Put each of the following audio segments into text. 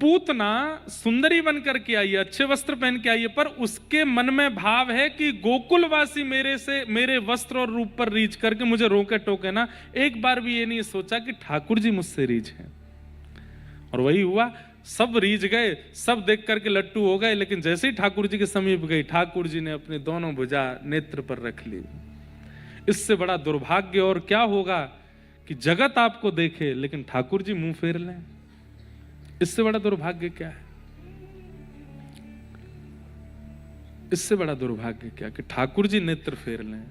पूतना सुंदरी बनकर के आई है, अच्छे वस्त्र पहन के आई है, पर उसके मन में भाव है कि गोकुलवासी मेरे वस्त्र और रूप पर रीझ करके मुझे रोके टोके ना। एक बार भी ये नहीं सोचा कि ठाकुर जी मुझसे रीझ हैं। और वही हुआ, सब रीझ गए, सब देख करके लट्टू हो गए। लेकिन जैसे ही ठाकुर जी के समीप गई, ठाकुर जी ने अपने दोनों भुजा नेत्र पर रख ली। इससे बड़ा दुर्भाग्य और क्या होगा कि जगत आपको देखे लेकिन ठाकुर जी मुंह फेर लें। इससे बड़ा दुर्भाग्य क्या है? इससे बड़ा दुर्भाग्य क्या कि ठाकुर जी नेत्र फेर लें।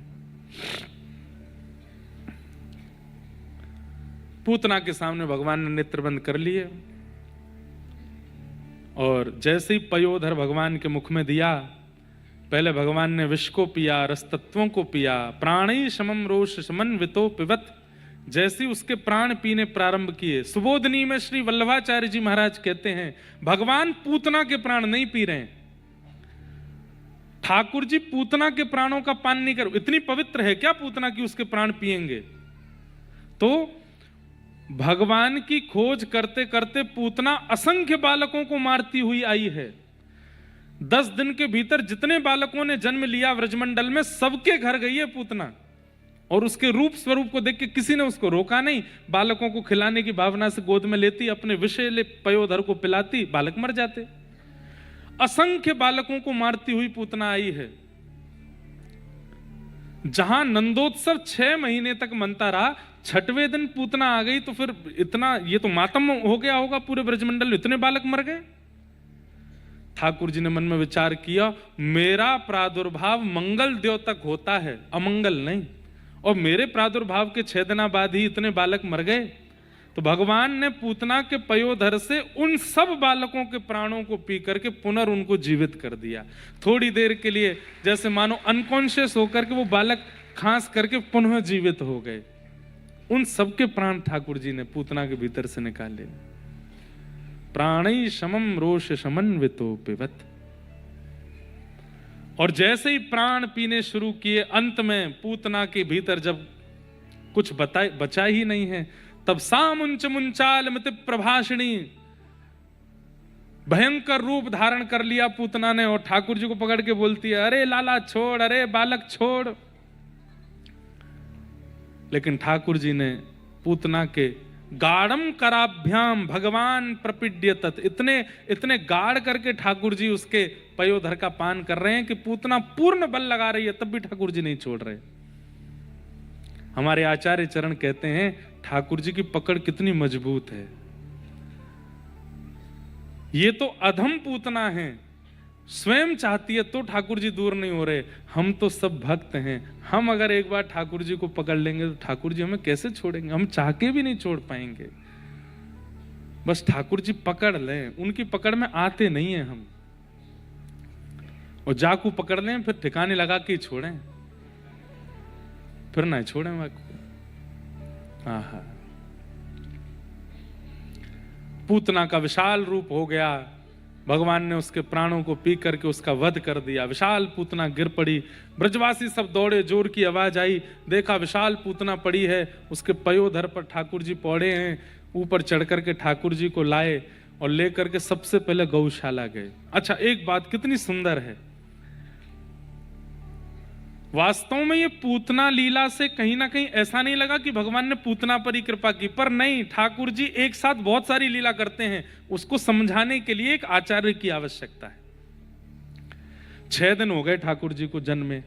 पूतना के सामने भगवान ने नेत्र बंद कर लिए और जैसे ही पयोधर भगवान के मुख में दिया, पहले भगवान ने विष को पिया, रसतत्वों को पिया। प्राणी समम रोष समन्वितो पिबत, जैसे उसके प्राण पीने प्रारंभ किए। सुबोधनी में श्री वल्लभाचार्य जी महाराज कहते हैं, भगवान पूतना के प्राण नहीं पी रहे हैं, ठाकुर जी पूतना के प्राणों का पान नहीं कर। इतनी पवित्र है क्या पूतना की उसके प्राण पिएंगे? तो भगवान की खोज करते करते पूतना असंख्य बालकों को मारती हुई आई है। 10 दिन के भीतर जितने बालकों ने जन्म लिया व्रजमंडल में, सबके घर गई है पूतना। और उसके रूप स्वरूप को देख के किसी ने उसको रोका नहीं। बालकों को खिलाने की भावना से गोद में लेती, अपने विषैले पयोधर को पिलाती, बालक मर जाते। असंख्य बालकों को मारती हुई पूतना आई है। जहां नंदोत्सव 6 महीने तक मनता रहा, 6वें दिन पूतना आ गई तो फिर इतना, ये तो मातम हो गया होगा पूरे ब्रजमंडल में, इतने बालक मर गए। ठाकुर जी ने मन में विचार किया, मेरा प्रादुर्भाव मंगल देव तक होता है, अमंगल नहीं। और मेरे प्रादुर्भाव के 6 दिन बाद ही इतने बालक मर गए। तो भगवान ने पूतना के पयोधर से उन सब बालकों के प्राणों को पी करके पुनः उनको जीवित कर दिया। थोड़ी देर के लिए जैसे मानो अनकॉन्शियस होकर के वो बालक खांस करके पुनः जीवित हो गए। उन सबके प्राण ठाकुर जी ने पूतना के भीतर से निकाले। प्राणै समम रोष समन्वितो पिबत। और जैसे ही प्राण पीने शुरू किए, अंत में पूतना के भीतर जब कुछ बचा ही नहीं है, तब सामुंच मुंचाल मति प्रभाषिणी, भयंकर रूप धारण कर लिया पूतना ने। और ठाकुर जी को पकड़ के बोलती है, अरे लाला छोड़, अरे बालक छोड़। लेकिन ठाकुर जी ने पूतना के गाढ़म कराभ्याम भगवान प्रपीड्यतत, इतने गाढ़ करके ठाकुर जी उसके पयोधर का पान कर रहे हैं कि पूतना पूर्ण बल लगा रही है, तब भी ठाकुर जी नहीं छोड़ रहे। हमारे आचार्य चरण कहते हैं, ठाकुर जी की पकड़ कितनी मजबूत है। ये तो अधम पूतना है, स्वयं चाहती है तो ठाकुर जी दूर नहीं हो रहे। हम तो सब भक्त हैं, हम अगर एक बार ठाकुर जी को पकड़ लेंगे तो ठाकुर जी हमें कैसे छोड़ेंगे? हम चाह के भी नहीं छोड़ पाएंगे। बस ठाकुर जी पकड़ लें, उनकी पकड़ में आते नहीं है हम। और जाकू पकड़ लें फिर ठिकाने लगा के छोड़ें, फिर ना छोड़ें वाकू। आहा, पूतना का विशाल रूप हो गया। भगवान ने उसके प्राणों को पी करके उसका वध कर दिया। विशाल पूतना गिर पड़ी। ब्रजवासी सब दौड़े, जोर की आवाज आई, देखा विशाल पूतना पड़ी है, उसके पयोधर पर ठाकुर जी पौड़े हैं। ऊपर चढ़ करके ठाकुर जी को लाए और लेकर के सबसे पहले गौशाला गए। अच्छा, एक बात कितनी सुंदर है, वास्तव में ये पूतना लीला से कहीं ना कहीं ऐसा नहीं लगा कि भगवान ने पूतना पर ही कृपा की, पर नहीं, ठाकुर जी एक साथ बहुत सारी लीला करते हैं। उसको समझाने के लिए एक आचार्य की आवश्यकता है। 6 दिन हो गए ठाकुर जी को जन्मे।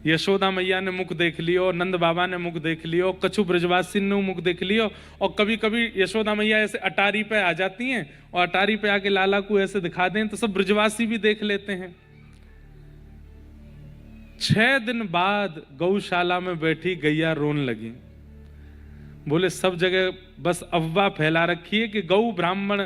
यशोदा मैया ने मुख देख लियो, नंद बाबा ने मुख देख लियो, कछु ब्रजवासी ने मुख देख लियो। और कभी कभी यशोदा मैया ऐसे अटारी पे आ जाती हैं और अटारी पे आके लाला को ऐसे दिखा दें तो सब ब्रजवासी भी देख लेते हैं। 6 दिन बाद गौशाला में बैठी गैया रोन लगी। बोले सब जगह बस अफवाह फैला रखी है कि गौ ब्राह्मण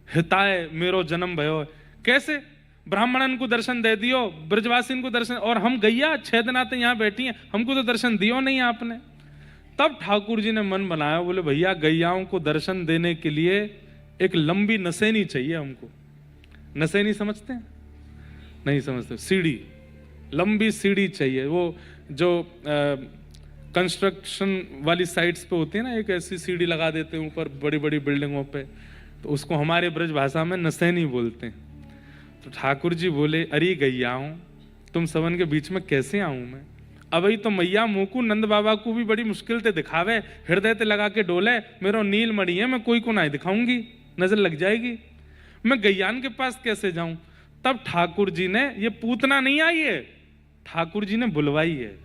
हिताय मेरो जन्म भयो। कैसे? ब्राह्मणन को दर्शन दे दियो, ब्रजवासी को दर्शन, और हम गैया 6 दिन आते यहाँ बैठी हैं, हमको तो दर्शन दियो नहीं आपने। तब ठाकुर जी ने मन बनाया, बोले भैया गैयाओं को दर्शन देने के लिए एक लंबी नसेनी चाहिए हमको। नसेनी समझते हैं? नहीं समझते। सीढ़ी, लंबी सीढ़ी चाहिए। वो जो कंस्ट्रक्शन वाली साइट्स पे होती है ना, एक ऐसी सीढ़ी लगा देते हैं ऊपर बड़ी बड़ी बिल्डिंगों पे। तो उसको हमारे ब्रज भाषा में नसैनी बोलते हैं। तो ठाकुर जी बोले, अरे गैयाओं, तुम सबन के बीच में कैसे आऊं मैं? अबई तो मैया मोकू नंद बाबा को भी बड़ी मुश्किल से दिखावे, हृदय ते लगा के डोले, मेरो नील मणि है, मैं कोई को नहीं दिखाऊंगी, नजर लग जाएगी, मैं गैयान के पास कैसे जाऊं? तब ठाकुर जी ने, ये पूतना नहीं आई है, ठाकुर जी ने बुलवाई है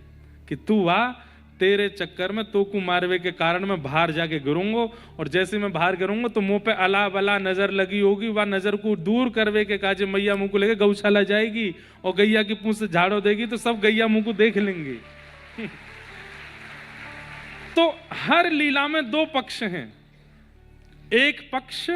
कि तू आ, तेरे चक्कर में तो को मारवे के कारण मैं बाहर जाके गिरूंगा, और जैसे मैं बाहर गिरूंगा तो मुंह पे अला बला नजर लगी होगी, वह नजर को दूर करवे के काजे मैया मुंह को लेके गौशाला जाएगी और गैया की पूंछ से झाड़ो देगी, तो सब गैया मुंह को देख लेंगे। तो हर लीला में दो पक्ष हैं, एक पक्ष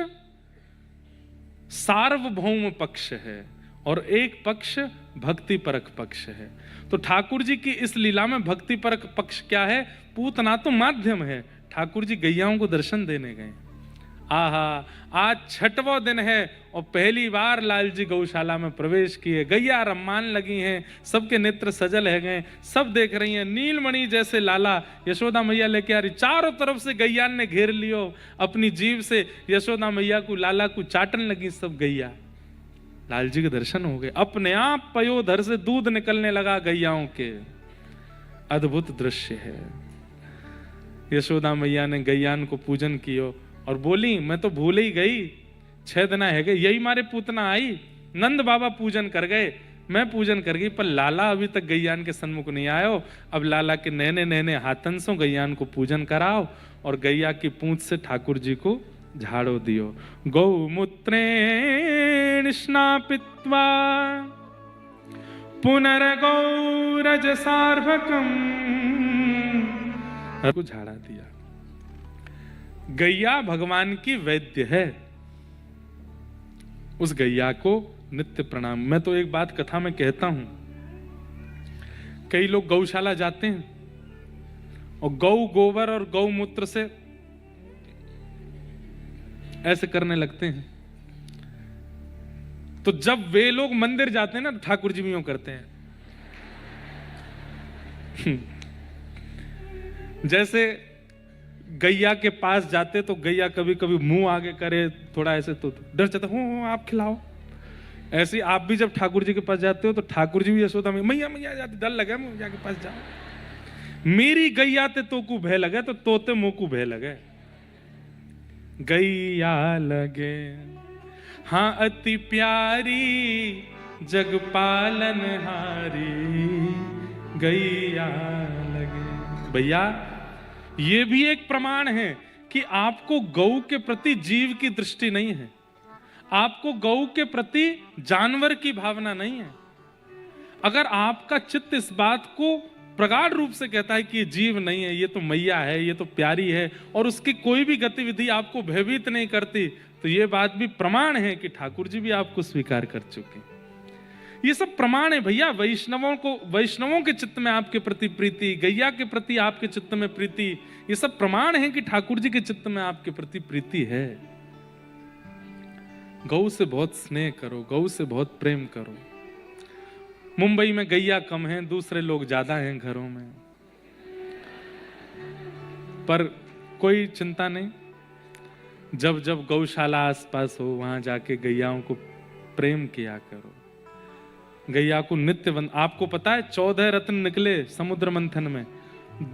सार्वभौम पक्ष है और एक पक्ष भक्ति परक पक्ष है। तो ठाकुर जी की इस लीला में भक्ति परक पक्ष क्या है? पूतना तो माध्यम है, ठाकुर जी गैयाओं को दर्शन देने गए। आहा, आज 6वां दिन है और पहली बार लाल जी गौशाला में प्रवेश किए, गैया रम्मान लगी हैं, सबके नेत्र सजल है गए, सब देख रही हैं, नीलमणि जैसे लाला यशोदा मैया लेके आ रही, चारों तरफ से गैयान ने घेर लियो, अपनी जीभ से यशोदा मैया को लाला को चाटन लगी सब गैया। लाल जी के दर्शन हो गए, अपने आप पयोधर से दूध निकलने लगा गैयाओं के, अद्भुत दृश्य है। यशोदा मैया ने गैयान को पूजन कियो और बोली, मैं तो भूल ही गई, 6 दिन है गए, यही मारे पूतना आई, नंद बाबा पूजन कर गए, मैं पूजन कर गई, पर लाला अभी तक गैयान के सन्मुख नहीं आयो। अब लाला के नैने नैने हाथन से गैयान को पूजन कराओ और गैया की पूंछ से ठाकुर जी को झाड़ो दियो। गौमूत्रेण स्नापित्वा पुनर्गौरज सार्वकम, को झाड़ा दिया। गैया भगवान की वैद्य है, उस गैया को नित्य प्रणाम। मैं तो एक बात कथा में कहता हूं, कई लोग गौशाला जाते हैं और गौ गोबर और गौमूत्र से ऐसे करने लगते हैं, तो जब वे लोग मंदिर जाते हैं ना, ठाकुर जी भी यूं करते हैं। जैसे गैया के पास जाते तो गैया कभी कभी मुंह आगे करे, थोड़ा ऐसे, तो डर जाता हो आप खिलाओ। ऐसे आप भी जब ठाकुर जी के पास जाते हो तो ठाकुर जी भी यशोदा में मैया मैया जाते, डर लगे मैया के पास जाओ, मेरी गैया ते तो को भय लगे तो तोते मुंह को भय लगे, गैया लगे हाँ अति प्यारी जग पालन हारी, गैया लगे। भैया ये भी एक प्रमाण है कि आपको गौ के प्रति जीव की दृष्टि नहीं है, आपको गौ के प्रति जानवर की भावना नहीं है। अगर आपका चित्त इस बात को प्रगाढ़ रूप से कहता है कि ये जीव नहीं है, ये तो मैया है, ये तो प्यारी है, और उसकी कोई भी गतिविधि आपको भयभीत नहीं करती, तो ये बात भी प्रमाण है कि ठाकुर जी भी आपको स्वीकार कर चुके। ये सब प्रमाण है भैया। वैष्णवों के चित्त में आपके प्रति प्रीति, गैया के प्रति आपके चित्त में प्रीति, ये सब प्रमाण है कि ठाकुर जी के चित्त में आपके प्रति प्रीति है। गौ से बहुत स्नेह करो, गौ से बहुत प्रेम करो। मुंबई में गैया कम है, दूसरे लोग ज्यादा हैं घरों में, पर कोई चिंता नहीं। जब जब गौशाला आसपास हो वहां जाके गैयाओं को प्रेम किया करो, गैया को नित्य आपको पता है 14 रत्न निकले समुद्र मंथन में,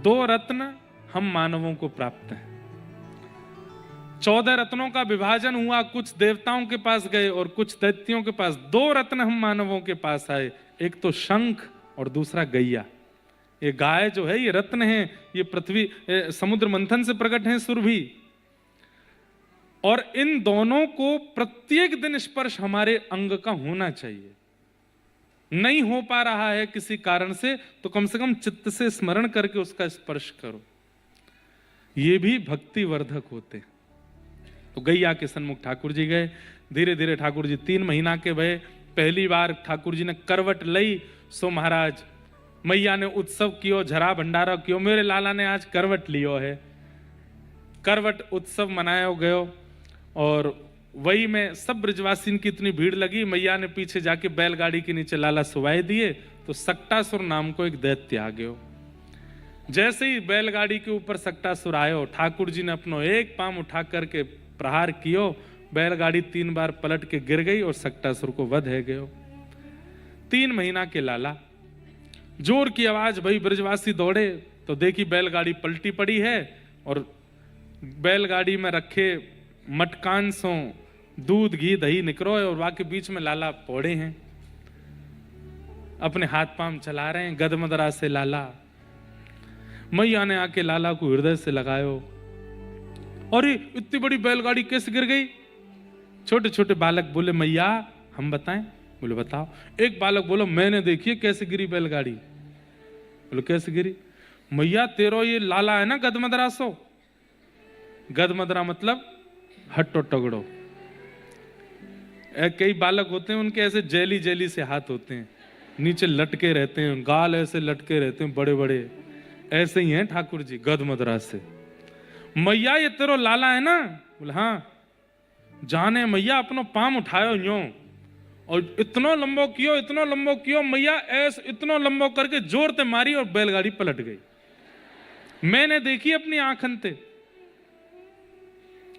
2 रत्न हम मानवों को प्राप्त हैं। 14 रत्नों का विभाजन हुआ, कुछ देवताओं के पास गए और कुछ दैत्यों के पास, 2 रत्न हम मानवों के पास आए, एक तो शंख और दूसरा गैया। ये गाय जो है ये रत्न है, ये पृथ्वी समुद्र मंथन से प्रकट है सुरभि, और इन दोनों को प्रत्येक दिन स्पर्श हमारे अंग का होना चाहिए। नहीं हो पा रहा है किसी कारण से तो कम से कम चित्त से स्मरण करके उसका स्पर्श करो, ये भी भक्ति वर्धक होते हैं। तो गैया के सन्मुख ठाकुर जी गए, धीरे धीरे ठाकुर जी 3 महीना के भये। पहली बार ठाकुर जी ने करवट लई सो महाराज मैया ने उत्सव कियो, झरा भंडारा कियो, मेरे लाला ने आज करवट लियो है। करवट उत्सव मनाया गयो और वही में सब ब्रजवासी की इतनी भीड़ लगी, मैया ने पीछे जाके बैलगाड़ी के नीचे लाला सुवाए दिए, तो सक्टासुर नाम को एक दैत्य आ गयो। जैसे ही बैलगाड़ी के ऊपर सक्टासुर आयो, ठाकुर जी ने अपनो एक पांव उठा करके प्रहार कियो, बैलगाड़ी 3 बार पलट के गिर गई और सक्टासुर को वध है गयो। 3 महीना के लाला, जोर की आवाज भई, ब्रजवासी दौड़े तो देखी बैलगाड़ी पलटी पड़ी है और बैलगाड़ी में रखे मटकान सो दूध घी दही निकरो है और वहां के बीच में लाला पौड़े हैं, अपने हाथ पांव चला रहे हैं, गदमदरा से लाला। मैया ने आके लाला को हृदय से लगायो, अरे इतनी बड़ी बैलगाड़ी कैसे गिर गई? छोटे छोटे बालक बोले मैया हम बताएं? बोले बताओ। एक बालक बोलो मैंने देखी कैसे गिरी बैलगाड़ी। बोले कैसे गिरी? मैया तेरो ये लाला है ना गदमदरा सो, गदमदरा मतलब हट्टो टगड़ो। कई बालक होते हैं उनके ऐसे जेली जेली से हाथ होते हैं, नीचे लटके रहते हैं, गाल ऐसे लटके रहते हैं बड़े बड़े, ऐसे ही हैं ठाकुर जी गदमदरा से। मैया ये तेरो लाला है ना? बोले हाँ। जाने मैया अपनो पाम उठायो यो और इतना लंबो कियो, इतना लंबो कियो, मैया ऐसे इतना लंबो करके जोर ते मारी और बैलगाड़ी पलट गई। मैंने देखी अपनी आंखन ते।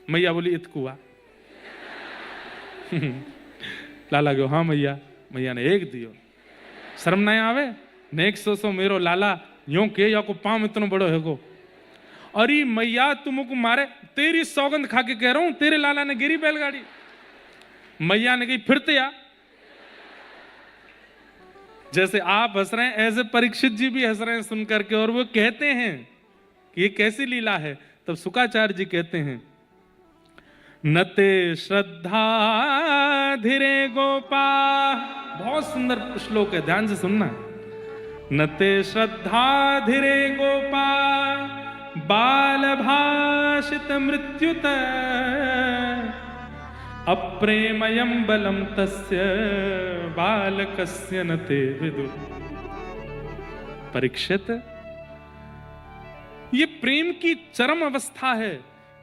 मैया बोली इत कुआ। लाला गयो हाँ मैया। मैया ने एक दियो, शर्म नहीं आवे? नेक सो मेरो लाला यो के या को पाम इतना बड़ो है को। अरे मैया तुमको मारे, तेरी सौगंध खा के कह रहा हूं तेरे लाला ने गिरी बैलगाड़ी। मैया ने कही फिर ते आ। जैसे आप हंस रहे हैं ऐसे परीक्षित जी भी हंस रहे हैं सुन करके, और वो कहते हैं कि ये कैसी लीला है। तब शुकाचार्य जी कहते हैं नते श्रद्धा धीरे गोपा, बहुत सुंदर श्लोक है, ध्यान से सुनना। नते श्रद्धा धीरे गोपा बाल भाषित मृत्युत अप्रेमयम बलम तस्य बालकस्य नते विदु। परीक्षित, ये प्रेम की चरम अवस्था है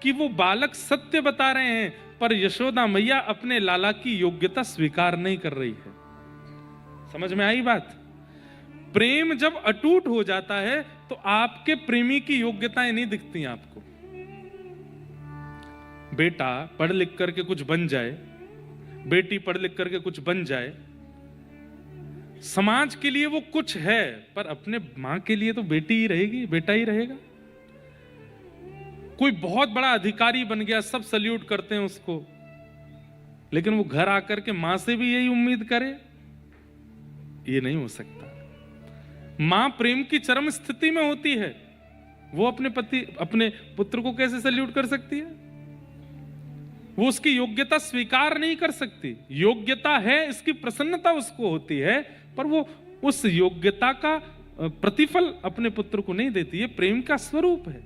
कि वो बालक सत्य बता रहे हैं पर यशोदा मैया अपने लाला की योग्यता स्वीकार नहीं कर रही है। समझ में आई बात? प्रेम जब अटूट हो जाता है तो आपके प्रेमी की योग्यताएं नहीं दिखती आपको। बेटा पढ़ लिख करके कुछ बन जाए, बेटी पढ़ लिख करके कुछ बन जाए, समाज के लिए वो कुछ है, पर अपने मां के लिए तो बेटी ही रहेगी, बेटा ही रहेगा। कोई बहुत बड़ा अधिकारी बन गया, सब सल्यूट करते हैं उसको, लेकिन वो घर आकर के मां से भी यही उम्मीद करे, ये नहीं हो सकता। मां प्रेम की चरम स्थिति में होती है, वो अपने पति अपने पुत्र को कैसे सल्यूट कर सकती है? वो उसकी योग्यता स्वीकार नहीं कर सकती। योग्यता है इसकी प्रसन्नता उसको होती है, पर वो उस योग्यता का प्रतिफल अपने पुत्र को नहीं देती। ये प्रेम का स्वरूप है।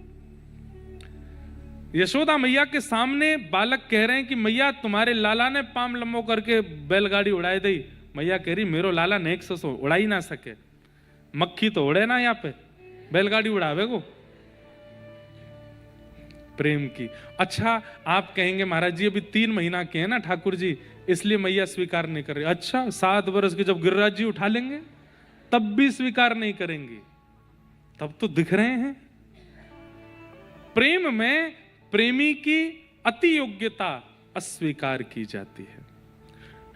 यशोदा मैया के सामने बालक कह रहे हैं कि मैया तुम्हारे लाला ने पाम लंबो करके बैलगाड़ी उड़ाई दी। मैया कह रही मेरो लाला नेक सो उड़ा ही ना सके, मक्खी तो उड़े ना यहाँ पे, बैलगाड़ी उड़ावे को। प्रेम की। अच्छा आप कहेंगे महाराज जी अभी 3 महीना के हैं ना ठाकुर जी, इसलिए मैया स्वीकार नहीं कर रही। अच्छा 7 वर्ष के जब गिरिराज जी उठा लेंगे तब भी स्वीकार नहीं करेंगी? तब तो दिख रहे हैं प्रेम में प्रेमी की अति योग्यता अस्वीकार की जाती है,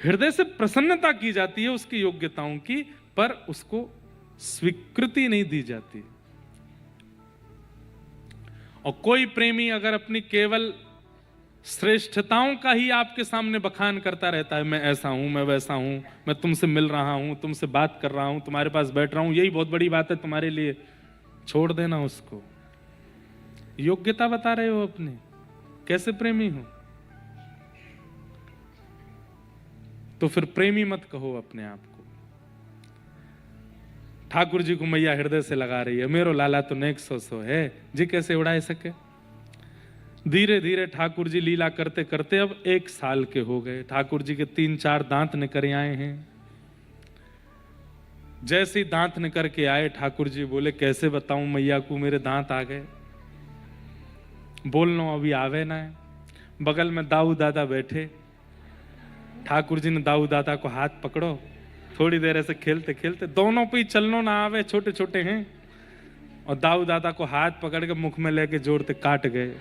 हृदय से प्रसन्नता की जाती है उसकी योग्यताओं की, पर उसको स्वीकृति नहीं दी जाती। और कोई प्रेमी अगर अपनी केवल श्रेष्ठताओं का ही आपके सामने बखान करता रहता है, मैं ऐसा हूं, मैं वैसा हूं, मैं तुमसे मिल रहा हूं, तुमसे बात कर रहा हूं, तुम्हारे पास बैठ रहा हूं, यही बहुत बड़ी बात है तुम्हारे लिए, छोड़ देना उसको। योग्यता बता रहे हो अपने, कैसे प्रेमी हो? तो फिर प्रेमी मत कहो अपने आप को। ठाकुर जी को मैया हृदय से लगा रही है, मेरो लाला तो नेक सो है जी, कैसे उड़ा सके। धीरे धीरे ठाकुर जी लीला करते करते अब 1 साल के हो गए। ठाकुर जी के 3-4 दांत निकल आए हैं। जैसे ही दांत निकल के आए ठाकुर जी बोले कैसे बताऊं मैया को मेरे दांत आ गए, बोलना अभी आवे ना है। बगल में दाऊ दादा बैठे, ठाकुर जी ने दाऊ दादा को हाथ पकड़ो, थोड़ी देर ऐसे खेलते खेलते, दोनों पे ही चलनो ना आवे, छोटे छोटे हैं, और दाऊ दादा को हाथ पकड़ के मुख में लेके जोड़ते काट गए।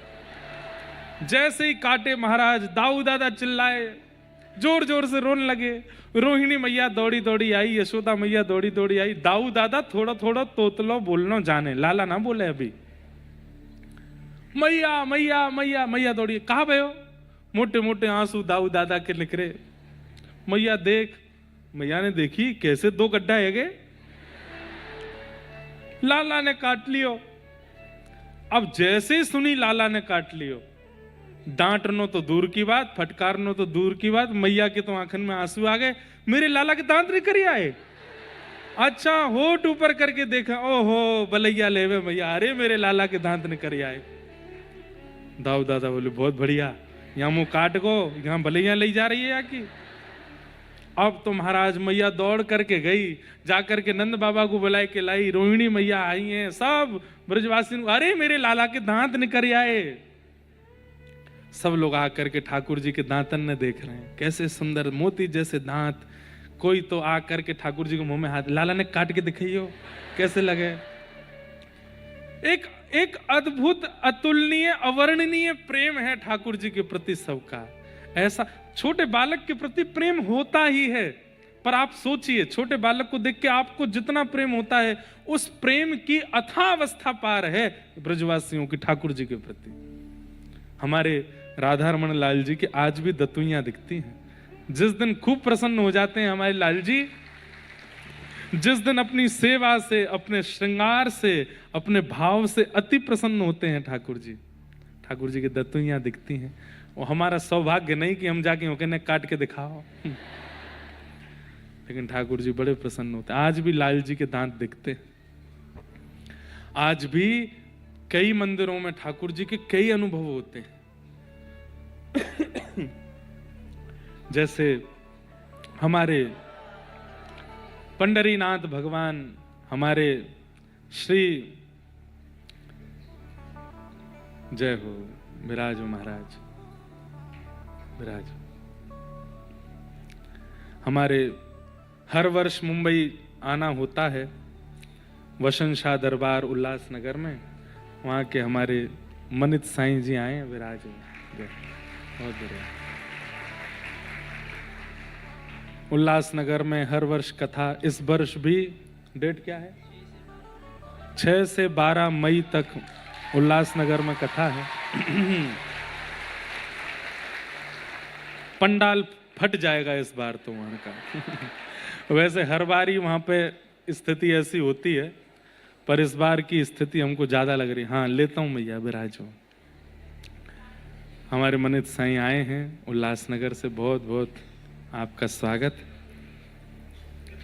जैसे ही काटे महाराज, दाऊ दादा चिल्लाए, जोर जोर से रोने लगे। रोहिणी मैया दौड़ी दौड़ी आई, यशोदा मैया दौड़ी दौड़ी आई। दाऊ दादा थोड़ा थोड़ा तोतलो बोलना जाने, लाला ना बोले अभी। मैया मैया मैया मैया दौड़ी, कहा भयो? मोटे मोटे आंसू दाऊ दादा के निकले। मैया देख, मैया ने देखी कैसे दो गड्ढा है गए, लाला ने काट लियो। अब जैसे सुनी लाला ने काट लियो, डांटनो तो दूर की बात, फटकारनो तो दूर की बात, मैया के तो आंखन में आंसू आ गए। मेरे लाला के दांत नहीं करी आए। अच्छा, होठ ऊपर करके देखा, ओहो बलैया लेवे मैया, अरे मेरे लाला के दांत नहीं करी आए। दाऊ दादा बोले बहुत बढ़िया, यहाँ मुंह काट को, यहाँ बलैया ले जा रही है या की। अब तो महाराज मैया दौड़ करके गई, जाकर के नंद बाबा को बुलाए के लाई। रोहिणी मैया आई हैं, सब ब्रजवासी, अरे मेरे लाला के दांत निकल आए। सब लोग आकर के ठाकुर जी के दांतन ने देख रहे हैं, कैसे सुंदर मोती जैसे दांत। कोई तो आकर के ठाकुर जी के मुंह में हाथ, लाला ने काट के दिखाइयो कैसे लगे। एक अद्भुत, अतुलनीय, अवर्णनीय प्रेम है ठाकुर जी के प्रति सबका। ऐसा छोटे बालक के प्रति प्रेम होता ही है, पर आप सोचिए, छोटे बालक को देख के आपको जितना प्रेम होता है, उस प्रेम की अथावस्था पार है ब्रजवासियों की ठाकुर जी के प्रति। हमारे राधा रमन लाल जी की आज भी दतुइयां दिखती हैं। जिस दिन खूब प्रसन्न हो जाते हैं हमारे लाल जी, जिस दिन अपनी सेवा से, अपने श्रृंगार से, अपने भाव से अति प्रसन्न होते हैं ठाकुर जी की दतुइयां दिखती हैं। और हमारा सौभाग्य नहीं कि हम जाके होके काट के दिखाओ, लेकिन ठाकुर जी बड़े प्रसन्न होते हैं। आज भी लाल जी के दांत दिखते हैं। आज भी कई मंदिरों में ठाकुर जी के कई अनुभव होते हैं। जैसे हमारे पंडरीनाथ भगवान, हमारे श्री, जय हो, विराज हो महाराज, विराज। हमारे हर वर्ष मुंबई आना होता है, वसंत शाह दरबार उल्लासनगर में। वहाँ के हमारे मनित साईं जी आए, विराज हो, बहुत बढ़िया। उल्लासनगर में हर वर्ष कथा, इस वर्ष भी डेट क्या है, 6 से 12 मई तक उल्लासनगर में कथा है। पंडाल फट जाएगा इस बार तो वहां का। वैसे हर बार ही वहां पे स्थिति ऐसी होती है, पर इस बार की स्थिति हमको ज्यादा लग रही। हाँ, लेता हूं मैया, विराजो। हमारे मनित साईं आए हैं उल्लासनगर से, बहुत बहुत आपका स्वागत।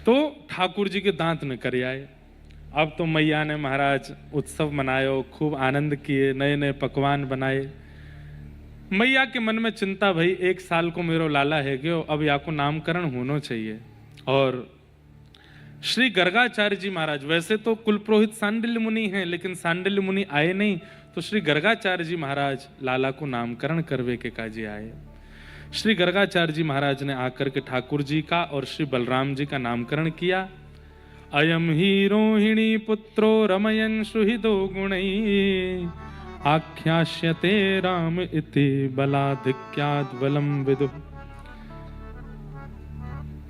तो ठाकुर जी के दांत न कर आए। अब तो मैया ने महाराज उत्सव मनायो, खूब आनंद किए, नए नए पकवान बनाए। मैया के मन में चिंता भई, 1 साल को मेरो लाला है गयो, अब या को नामकरण होना चाहिए। और श्री गर्गाचार्य जी महाराज, वैसे तो कुल पुरोहित सांडिल्य मुनि हैं, लेकिन सांडिल्य मुनि आए नहीं, तो श्री गर्गाचार्य जी महाराज लाला को नामकरण करवे के काजे आए। श्री गर्गाचार्य जी महाराज ने आकर के ठाकुर जी का और श्री बलराम जी का नामकरण किया। अयम ही रोहिणी पुत्रो रमयन सुहृदो गुणै आख्यास्यते राम इति बलाधिक्याद बलम विदु।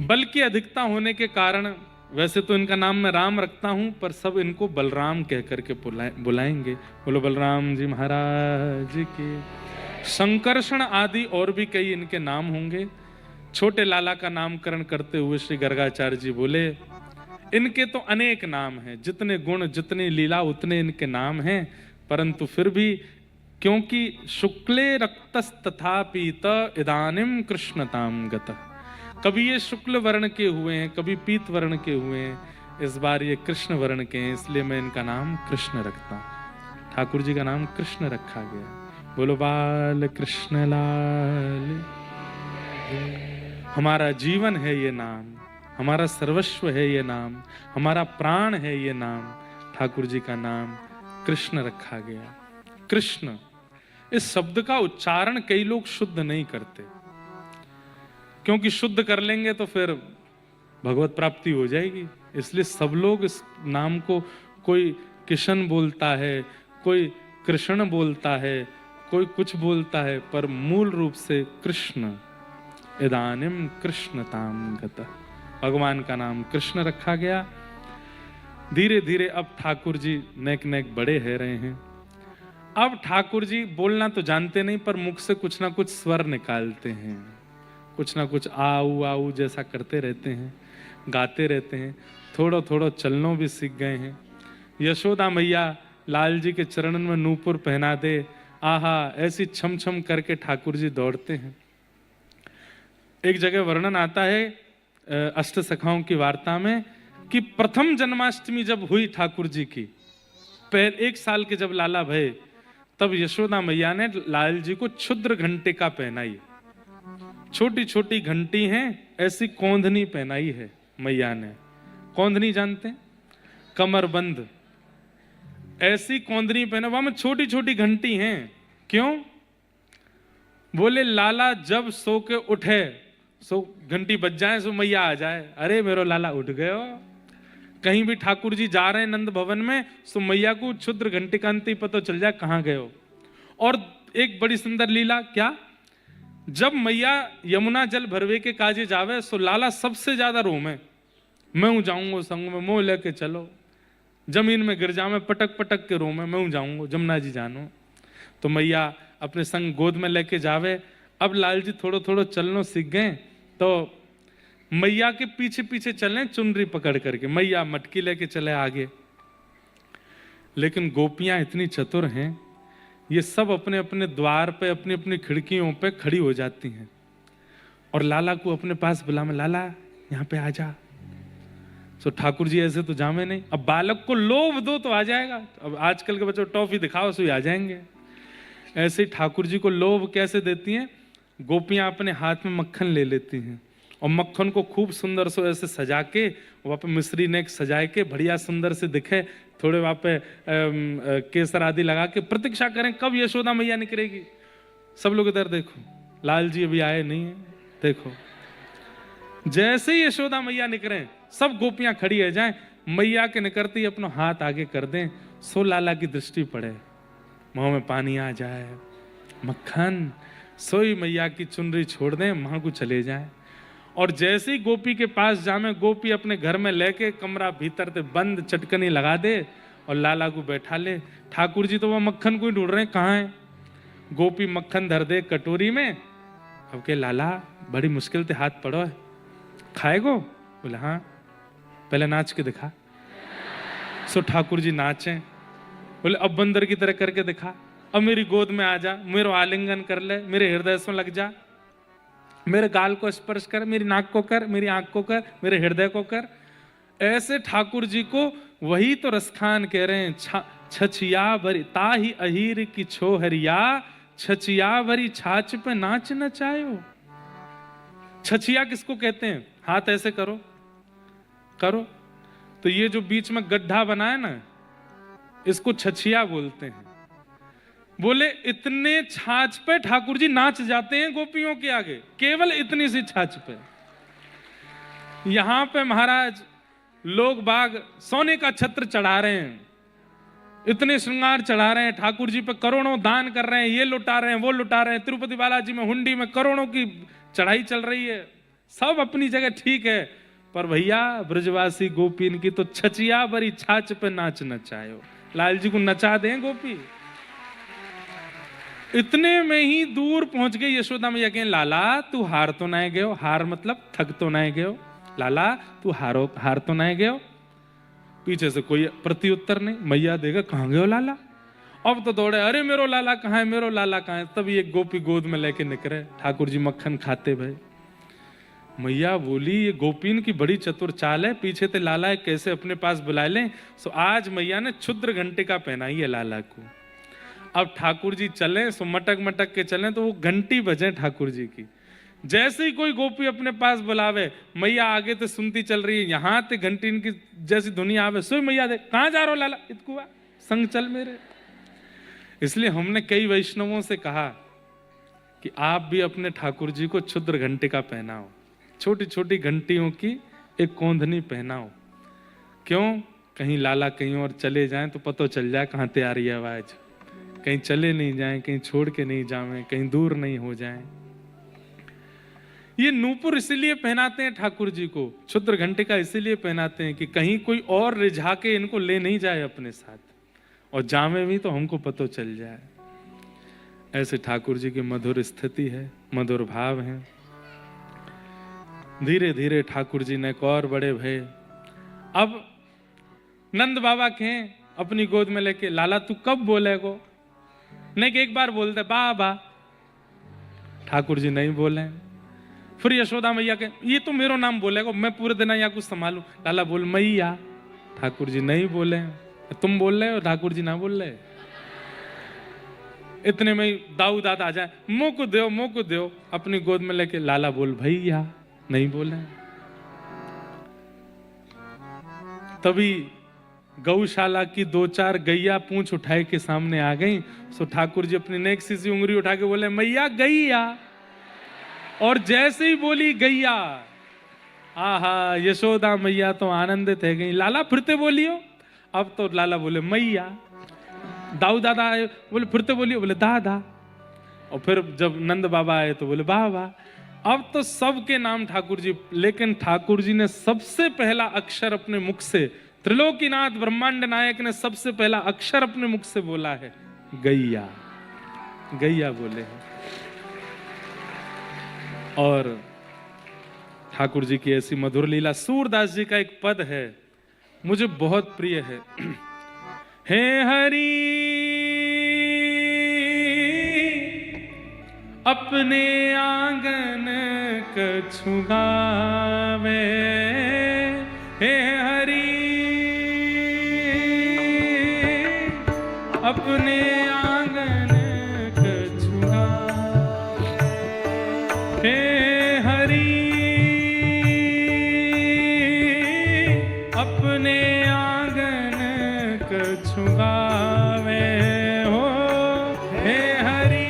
बल की अधिकता होने के कारण, वैसे तो इनका नाम मैं राम रखता हूं, पर सब इनको बलराम कह करके बुलाएंगे। बोलो बलराम जी महाराज की। संकर्षण आदि और भी कई इनके नाम होंगे। छोटे लाला का नामकरण करते हुए श्री गर्गाचार्य जी बोले, इनके तो अनेक नाम हैं, जितने गुण जितनी लीला उतने इनके नाम हैं, परंतु फिर भी क्योंकि शुक्ले रक्तस तथा पीत इदानिम कृष्णताम गतः, कभी ये शुक्ल वर्ण के हुए हैं, कभी पीत वर्ण के हुए हैं, इस बार ये कृष्ण वर्ण के हैं, इसलिए मैं इनका नाम कृष्ण रखता हूं। ठाकुर जी का नाम कृष्ण रखा गया। बोलो बाल कृष्ण लाल। हमारा जीवन है ये नाम, हमारा सर्वस्व है ये नाम, हमारा प्राण है ये नाम। ठाकुर जी का नाम कृष्ण रखा गया। कृष्ण, इस शब्द का उच्चारण कई लोग शुद्ध नहीं करते, क्योंकि शुद्ध कर लेंगे तो फिर भगवत प्राप्ति हो जाएगी। इसलिए सब लोग इस नाम को, कोई किशन बोलता है, कोई कृष्ण बोलता है, कोई कुछ बोलता है, पर मूल रूप से कृष्ण, इदानिम कृष्णताम गतः, भगवान का नाम कृष्ण रखा गया। धीरे धीरे अब ठाकुर जी नेक नेक बड़े है रहे हैं। अब ठाकुर जी बोलना तो जानते नहीं, पर मुख से कुछ ना कुछ स्वर निकालते हैं, कुछ ना कुछ आऊ आऊ जैसा करते रहते हैं, गाते रहते हैं। थोड़ा थोड़ा चलनों भी सीख गए हैं। यशोदा मैया लाल जी के चरणन में नूपुर पहना दे, आहा ऐसी छम छम करके ठाकुर जी दौड़ते हैं। एक जगह वर्णन आता है अष्ट सखाओं की वार्ता में कि प्रथम जन्माष्टमी जब हुई ठाकुर जी की, पहले 1 साल के जब लाला भये, तब यशोदा मैया ने लाल जी को क्षुद्र घंटिका पहनाई। छोटी छोटी घंटी हैं, ऐसी कौंधनी पहनाई है मैया ने। कौंधनी जानते हैं? कमरबंद, ऐसी कौंधनी पहना, वहां में छोटी छोटी घंटी हैं। क्यों? बोले लाला जब सो के उठे, सो घंटी बज जाए, सो मैया आ जाए, अरे मेरो लाला उठ गए हो। कहीं भी ठाकुर जी जा रहे हैं नंद भवन में, सो मैया को क्षुद्र घंटिकांति पता चल जाए कहां गए हो। और एक बड़ी सुंदर लीला, क्या? जब मैया यमुना जल भरवे के काजे जावे, सो लाला सबसे ज्यादा रोमे, मैं जाऊंगा संग में, मोह लेके चलो। जमीन में गिर जाऊं, पटक पटक के रोमे, मैं जाऊंगा, जमुना जी जानो। तो मैया अपने संग गोद में लेके जावे। अब लाल जी थोड़ो थोड़ो चलनो सीख गए, तो मैया के पीछे पीछे चले चुनरी पकड़ करके, मैया मटकी लेके चले आगे। लेकिन गोपियां इतनी चतुर हैं, ये सब अपने अपने द्वार पे, अपनी अपनी खिड़कियों पे खड़ी हो जाती हैं और लाला को अपने पास बुला में, लाला यहाँ पे आ जा। तो ठाकुर जी ऐसे तो जामे नहीं। अब बालक को लोभ दो तो आ जाएगा, अब आजकल के बच्चों टॉफी दिखाओ सो आ जाएंगे। ऐसे ठाकुर जी को लोभ कैसे देती हैं? गोपियां अपने हाथ में मक्खन ले लेती हैं और मक्खन को खूब सुंदर से ऐसे सजा के, वहाँ पे मिश्री ने सजाए के बढ़िया सुंदर से दिखे, थोड़े वहाँ पे केसर आदि लगा के प्रतीक्षा करें कब यशोदा मैया निकलेगी। सब लोग इधर देखो, लाल जी अभी आए नहीं है, देखो। जैसे ही यशोदा मैया निकले, सब गोपियां खड़ी है जाएं, मैया के निकलते ही अपना हाथ आगे कर दें, सो लाला की दृष्टि पड़े, मुंह में पानी आ जाए, मक्खन, सोई मैया की चुनरी छोड़ दें, वहां को चले जाएं। और जैसे ही गोपी के पास जामे, गोपी अपने घर में लेके कमरा भीतर से बंद चटकनी लगा दे और लाला को बैठा ले। ठाकुर जी तो वह मक्खन को ही ढूंढ रहे हैं, कहाँ है? गोपी मक्खन धर दे कटोरी में। अब के लाला बड़ी मुश्किल से हाथ पड़ो है, खाएगो? बोले हाँ, पहले नाच के दिखा। सो ठाकुर जी नाचे। बोले अब बंदर की तरह करके दिखा, अब मेरी गोद में आ जा, मेरा आलिंगन कर ले, मेरे हृदय से लग जा, मेरे गाल को स्पर्श कर, मेरी नाक को कर, मेरी आंख को कर, मेरे हृदय को कर। ऐसे ठाकुर जी को वही तो रसखान कह रहे हैं, छछिया भरी ताही अहीर की छोहरिया, छछिया भरी छाछ पे नाच नचायो। छछिया किसको कहते हैं? हाथ ऐसे करो, करो तो ये जो बीच में गड्ढा बना है ना, इसको छछिया बोलते हैं। बोले इतने छाछ पे ठाकुर जी नाच जाते हैं गोपियों के आगे, केवल इतनी सी छाछ पे। यहां पे महाराज लोग बाग सोने का छत्र चढ़ा रहे हैं, इतने श्रृंगार चढ़ा रहे हैं, ठाकुर जी पे करोड़ों दान कर रहे हैं, ये लुटा रहे हैं, वो लुटा रहे हैं। तिरुपति बालाजी में हुंडी में करोड़ों की चढ़ाई चल रही है, सब अपनी जगह ठीक है, पर भैया ब्रजवासी गोपीन की तो छचिया भरी छाछ पे नाच नचायो। लाल जी को नचा दें गोपी। इतने में ही दूर पहुंच गई यशोदा मैया के, लाला तू हार तो नहीं गयो? हार मतलब थक तो नहीं गयो? लाला तू हार तो नहीं गयो? पीछे से कोई प्रत्युत्तर नहीं। मैया देगा कहां गयो लाला? अब तो दौड़े, अरे मेरो लाला कहां है, मेरो लाला कहां है? तब एक गोपी गोद में लेके निकले, ठाकुर जी मक्खन खाते भाई। मैया बोली ये गोपीन की बड़ी चतुर चाल है, पीछे ते लाला है, कैसे अपने पास बुला लें। सो आज मैया ने क्षुद्र घंटिका पहनाई है लाला को। अब ठाकुर जी चले, सो मटक मटक के चले तो वो घंटी बजे ठाकुर जी की। जैसे ही कोई गोपी अपने पास बुलावे, मैया आगे तो सुनती चल रही है, यहाँ ते घंटी इनकी जैसी दुनिया आवे, सो मैया दे कहाँ जा रहे हो लाला, इतकुआ संग चल मेरे। इसलिए हमने कई वैष्णवों से कहा कि आप भी अपने ठाकुर जी को क्षुद्र घंटिका पहनाओ, छोटी छोटी घंटियों की एक कौंधनी पहनाओ। क्यों? कहीं लाला कहीं और चले जाएं तो पता चल जाए कहाँ ते आ रही है आवाज। कहीं चले नहीं जाएं, कहीं छोड़ के नहीं जावें, कहीं दूर नहीं हो जाएं। ये नूपुर इसीलिए पहनाते हैं ठाकुर जी को, क्षुद्र घंटिका इसीलिए पहनाते हैं कि कहीं कोई और रिझा के इनको ले नहीं जाए अपने साथ, और जावे भी तो हमको पता चल जाए। ऐसे ठाकुर जी की मधुर स्थिति है, मधुर भाव है। धीरे धीरे ठाकुर जी ने और बड़े भये। अब नंद बाबा कहें अपनी गोद में लेके, लाला तू कब बोलेगो? नहीं कि एक बार बोलते बाबा, ठाकुर जी नहीं बोले। फिर यशोदा मैया के, ये तो मेरो नाम बोलेगो, मैं पूरे दिन या कुछ संभालू। लाला बोल मैया, ठाकुर जी नहीं बोले। तुम बोल रहे हो, ठाकुर जी ना बोल रहे। इतने में दाऊ दादा आ जाए, मुंह को दो, अपनी गोद में लेके लाला बोल भैया, नहीं बोले। तभी गौशाला की 2-4 गैया पूंछ उठाए के सामने आ गई। सो ठाकुर जी अपनी नेक सी उंगली उठा के बोले मैया गैया, और जैसे ही बोली गैया, आहा यशोदा मैया तो आनंदित है गई। लाला फिरते बोलियो। अब तो लाला बोले मैया। दाऊ दादा आए, बोले फिरते बोलियो, बोले दादा। और फिर जब नंद बाबा आए तो बोले बाबा। अब तो सबके नाम ठाकुर जी, लेकिन ठाकुर जी ने सबसे पहला अक्षर अपने मुख से, त्रिलोकीनाथ ब्रह्मांड नायक ने सबसे पहला अक्षर अपने मुख से बोला है गैया। गैया बोले हैं। और ठाकुर जी की ऐसी मधुर लीला। सूरदास जी का एक पद है, मुझे बहुत प्रिय है। हे हरि अपने आंगन कछु गावे, हे हरि अपने आंगन कछु गावे, हे हरि अपने आंगन कछु गावे हो, हे हरि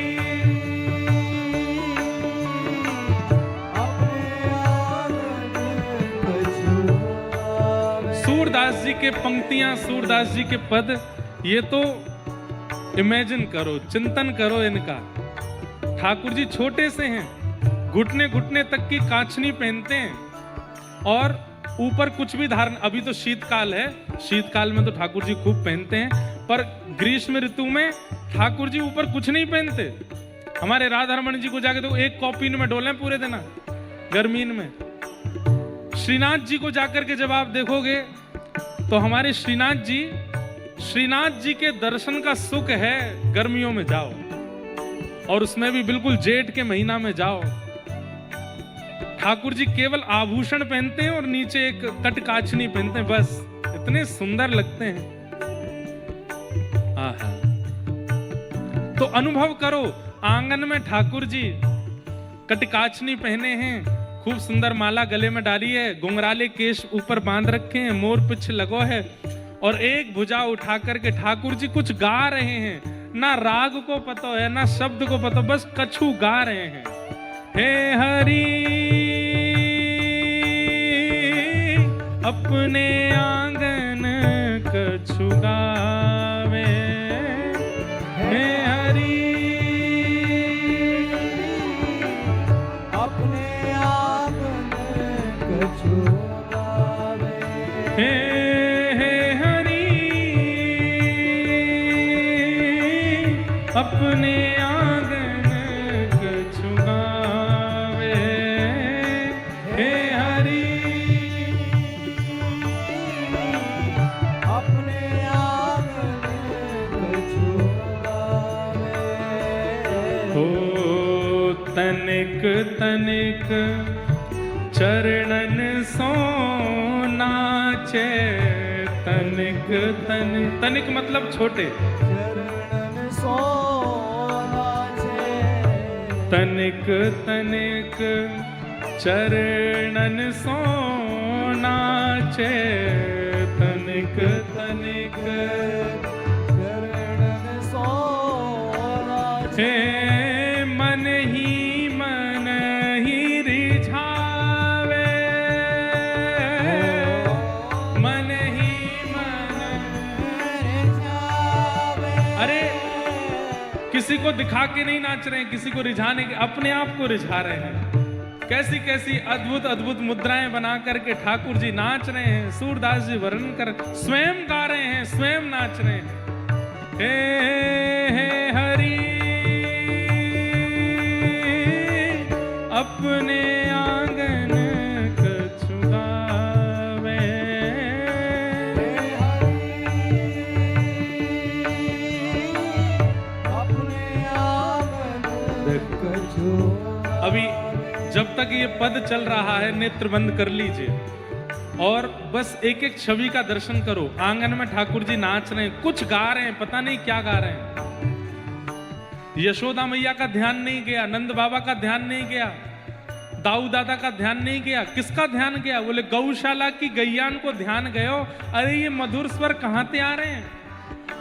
सूरदास जी के पंक्तियां, सूरदास जी के पद, ये तो इमेजिन करो, चिंतन करो इनका। ठाकुर जी छोटे से हैं, घुटने घुटने तक की कांचनी पहनते हैं, और ऊपर कुछ भी धारण। अभी तो शीतकाल है, शीतकाल में तो ठाकुर जी खूब पहनते हैं, पर ग्रीष्म ऋतु में ठाकुर जी ऊपर कुछ नहीं पहनते। हमारे राधा रमन जी को जाके तो एक कॉपीन में डोले पूरे दिन गर्मीन में। श्रीनाथ जी को जाकर के जब आप देखोगे तो हमारे श्रीनाथ जी के दर्शन का सुख है गर्मियों में जाओ, और उसमें भी बिल्कुल जेठ के महीना में जाओ। ठाकुर जी केवल आभूषण पहनते हैं और नीचे एक कटकाचनी पहनते हैं, बस इतने सुंदर लगते हैं। आहा, तो अनुभव करो, आंगन में ठाकुर जी कटकाचनी पहने हैं, खूब सुंदर माला गले में डाली है, घुंघराले केश ऊपर बांध रखे हैं, मोर पिछ लगो है, और एक भुजा उठा करके ठाकुर जी कुछ गा रहे हैं। ना राग को पता है, ना शब्द को पता, बस कछु गा रहे हैं। हे हरि अपने आंगन कछु गावे, हे हरि अपने आंगन कछु गावे, हे हरि अपने आंगन कछु गावे, हे हरि अपने आंगन कछु गावे। हो तनिक तनिक चरणन सो नाचे, तनिक तनिक, तनिक मतलब छोटे, चरणन सो नाचे, तनिक तनिक चरणन सो नाचे, तनिक तनिक चरणन सो नाचे, हे मन ही रिझावे, मन ही मन। जावे। अरे किसी को दिखा के नहीं नाच रहे हैं, किसी को रिझाने के, अपने आप को रिझा रहे हैं। कैसी कैसी अद्भुत अद्भुत मुद्राएं बना करके ठाकुर जी नाच रहे हैं। सूरदास जी वर्णन कर, स्वयं गा रहे हैं, स्वयं नाच रहे हैं। हे हरि अपने आंगन कछु गावे, अपने आंगन कछु। अभी जब तक ये पद चल रहा है नेत्र बंद कर लीजिए और बस एक एक छवि का दर्शन करो। आंगन में ठाकुर जी नाच रहे हैं, कुछ गा रहे हैं, पता नहीं क्या गा रहे हैं। यशोदा मैया का ध्यान नहीं गया, नंद बाबा का ध्यान नहीं गया, दाऊ दादा का ध्यान नहीं गया। किसका ध्यान गया? बोले गौशाला की गैयान को ध्यान गयो। अरे ये मधुर स्वर कहां से आ रहे हैं?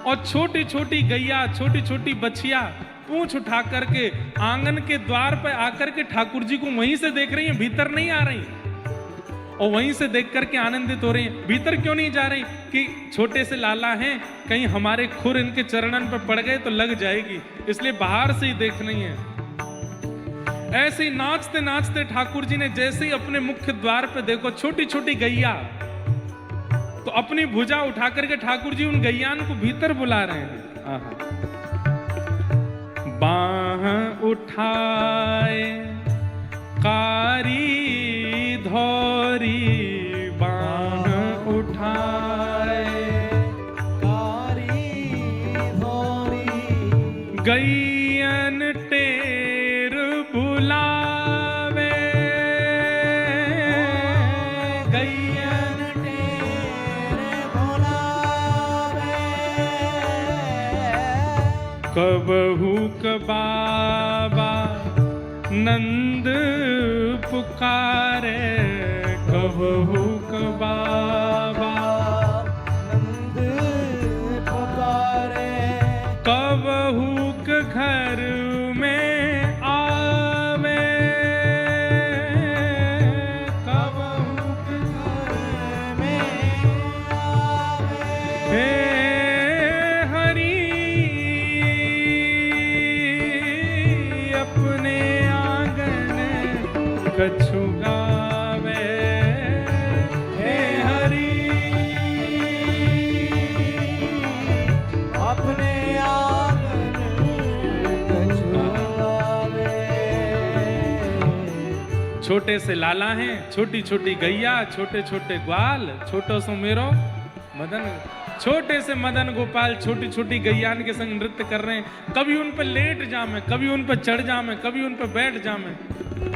और छोटी छोटी गैया, छोटी छोटी बछिया पूंछ उठा करके आंगन के द्वार पर आकर के ठाकुर जी को वहीं से देख रही हैं, भीतर नहीं आ रही, और वहीं से देख करके आनंदित हो रही हैं। भीतर क्यों नहीं जा रही? कि छोटे से लाला हैं, कहीं हमारे खुर इनके चरणन पर पड़ गए तो लग जाएगी, इसलिए बाहर से ही देख रही हैं। ऐसे ही नाचते नाचते ठाकुर जी ने जैसे ही अपने मुख्य द्वार पे देखो छोटी छोटी गैया, तो अपनी भुजा उठा करके ठाकुर जी उन गैयान को भीतर बुला रहे हैं। आहा। बाह उठाए कारी धोरी, बाह उठाए कारी धोरी, गैयन टेर बुलावे, गैयन टेर बुलावे। कबहू बाबा नंद पुकारे, कबहू बाबा नंद पुकारे, कबहू घर में आवे, कबहू घर में आवे। हे हरि अपने आंगन कछु गावे, हे हरि अपने आंगन कछु गावे। छोटे से लाला हैं, छोटी छोटी गैया, छोटे छोटे ग्वाल, छोटो सो मेरो मदन, छोटे से मदन गोपाल छोटी छोटी गैयान के संग नृत्य कर रहे हैं। कभी उन पर लेट जामे, कभी उन पर चढ़ जामे, कभी उन पर बैठ जामे,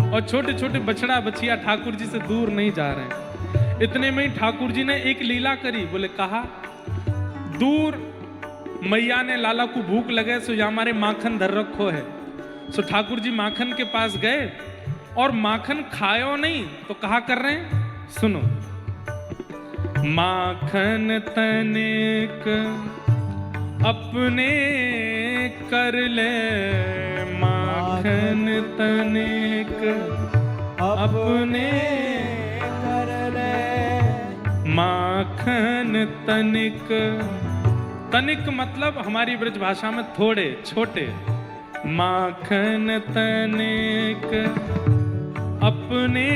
और छोटे छोटे बछड़ा बछिया ठाकुर जी से दूर नहीं जा रहे हैं। इतने में ही ठाकुर जी ने एक लीला करी। बोले कहा दूर मैया ने लाला को भूख लगे, सो यहाँ हमारे माखन धर रखो है। सो ठाकुर जी माखन के पास गए और माखन खायो नहीं तो कहा कर रहे हैं, सुनो। माखन तनिक अपने कर ले, माखन तनिक अपने कर ले। माखन तनिक, तनिक मतलब हमारी ब्रज भाषा में थोड़े छोटे। माखन तनिक अपने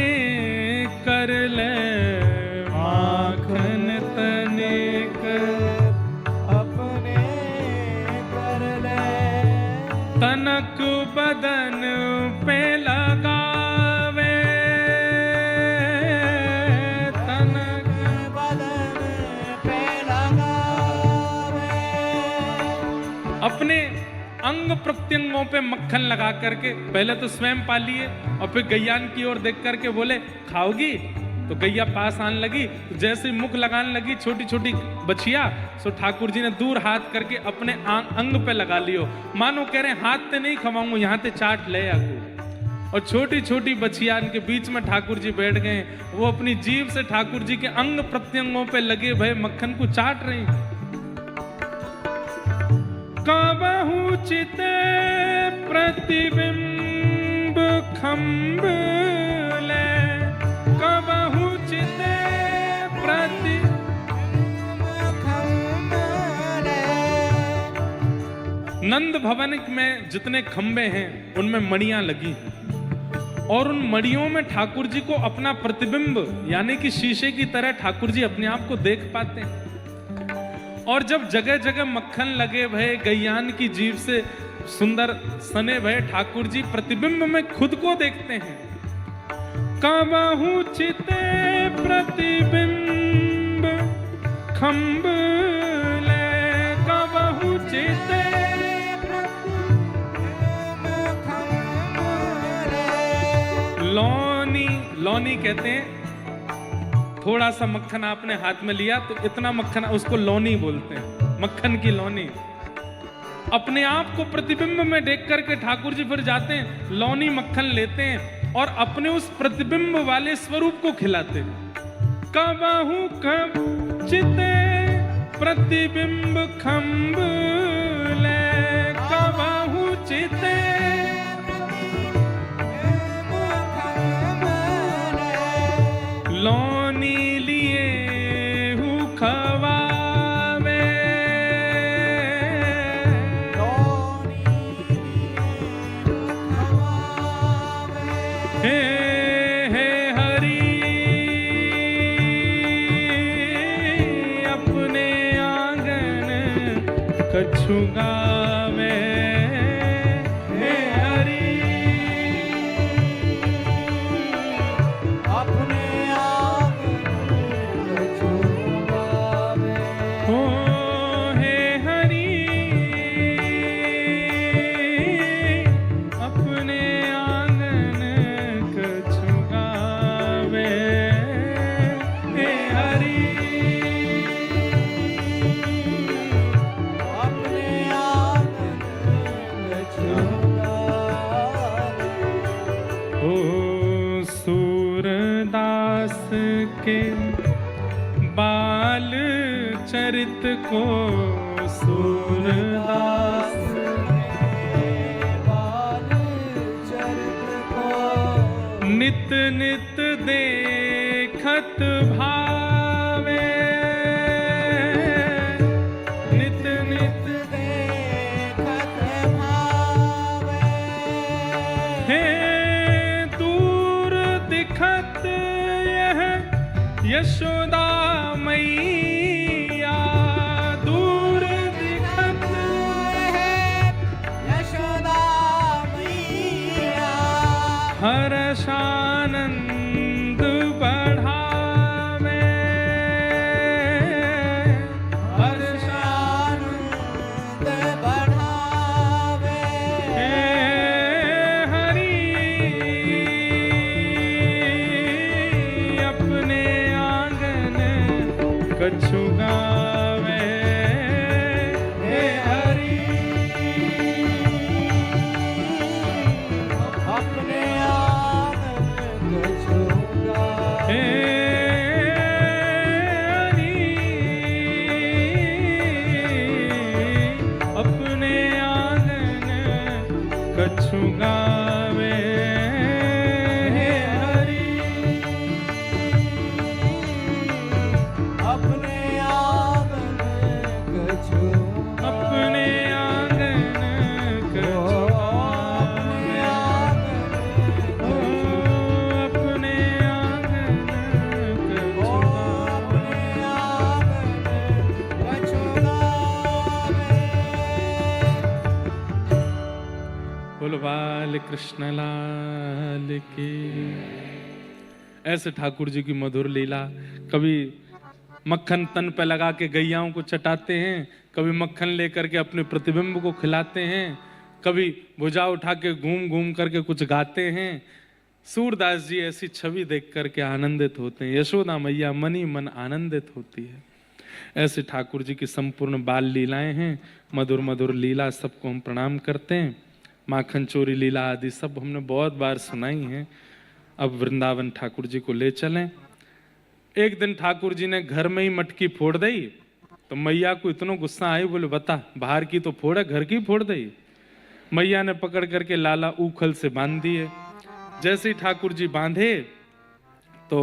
कर ले, माखन तनिक अपने कर ले। तनक बदन पे लगावे, तनक बदन पे लगावे। अपने अंग प्रत्यंगों पे मक्खन लगा करके पहले तो स्वयं पा लिए और फिर गैयान की ओर देख करके बोले खाओगी? तो गैया पास आने लगी, तो जैसे मुख लगाने लगी छोटी छोटी बछिया, सो ठाकुर जी ने दूर हाथ करके अपने अंग पे लगा लियो, मानो कह रहे हाथ ते नहीं खवाऊंगा, यहाँ ते चाट ले आगू। और छोटी छोटी बछिया इनके बीच में ठाकुर जी बैठ गए, वो अपनी जीभ से ठाकुर जी के अंग प्रत्यंगों पे लगे भय मक्खन को चाट रही। कबहू चिते प्रतिबिंब खंब ले, कबहू चिते प्रतिबिंब खंब ले। नंद भवन में जितने खंबे हैं उनमें मणियां लगी हैं और उन मणियों में ठाकुर जी को अपना प्रतिबिंब यानी कि शीशे की तरह ठाकुर जी अपने आप को देख पाते हैं। और जब जगह जगह मक्खन लगे भय गैयान की जीभ से सुंदर सने भय ठाकुर जी प्रतिबिंब में खुद को देखते हैं। काबाहू चिते प्रतिबिंब खंबले काबाहू चिते लौनी लौनी कहते हैं थोड़ा सा मक्खन आपने हाथ में लिया तो इतना मक्खन उसको लौनी बोलते हैं, मक्खन की लौनी। अपने आप को प्रतिबिंब में देख करके ठाकुर जी फिर जाते हैं लौनी मक्खन लेते हैं और अपने उस प्रतिबिंब वाले स्वरूप को खिलाते हैं। कबाहू कब चिते प्रतिबिंब खंबले कबाहू चिते लौनी लिए हूँ खवावे हे हे हरि अपने आंगन कछु गावे हे हरि अपने हो हे हरि अपने आंगन कछु गावे हे हरि अपने आंगन ओ सूरदास के बाल चरित को सूरदास बाल चरित को नित नित देखत भावे नित नित देखत भावे हे दूर दिखत यह यशोदा मैया दूर दिखत यशोदा मैया हर्षानंद बढ़ावे हर्षानंद बढ़ावे हे हरि अपने आंगन कछु गावे हे हरि अपने आंगन कछु हे हरि अपने आंगन कछु गावे हे हरि अपने आंगन कछु अपने आंगन कछु अपने आंगन ओ अपने आंगन कछु अपने आंगन कछु गावे बोलो बाल कृष्ण लाल की। ऐसे ठाकुर जी की मधुर लीला, कभी मक्खन तन पे लगा के गैयाओं को चटाते हैं, कभी मक्खन लेकर के अपने प्रतिबिंब को खिलाते हैं, कभी भुजा उठा के घूम घूम करके कुछ गाते हैं। सूरदास जी ऐसी छवि देख करके आनंदित होते हैं, यशोदा मैया मन ही मन आनंदित होती है। ऐसे ठाकुर जी की संपूर्ण बाल लीलाएं हैं, मधुर मधुर लीला, सबको हम प्रणाम करते हैं। माखन चोरी लीला आदि सब हमने बहुत बार सुनाई हैं। अब वृंदावन ठाकुर जी को ले चलें। एक दिन ठाकुर जी ने घर में ही मटकी फोड़ दी तो मैया को इतना गुस्सा आई, बोले बता बाहर की तो फोड़ है, घर की फोड़ दी। मैया ने पकड़ करके लाला उखल से बांध दिए। जैसे ही ठाकुर जी बांधे तो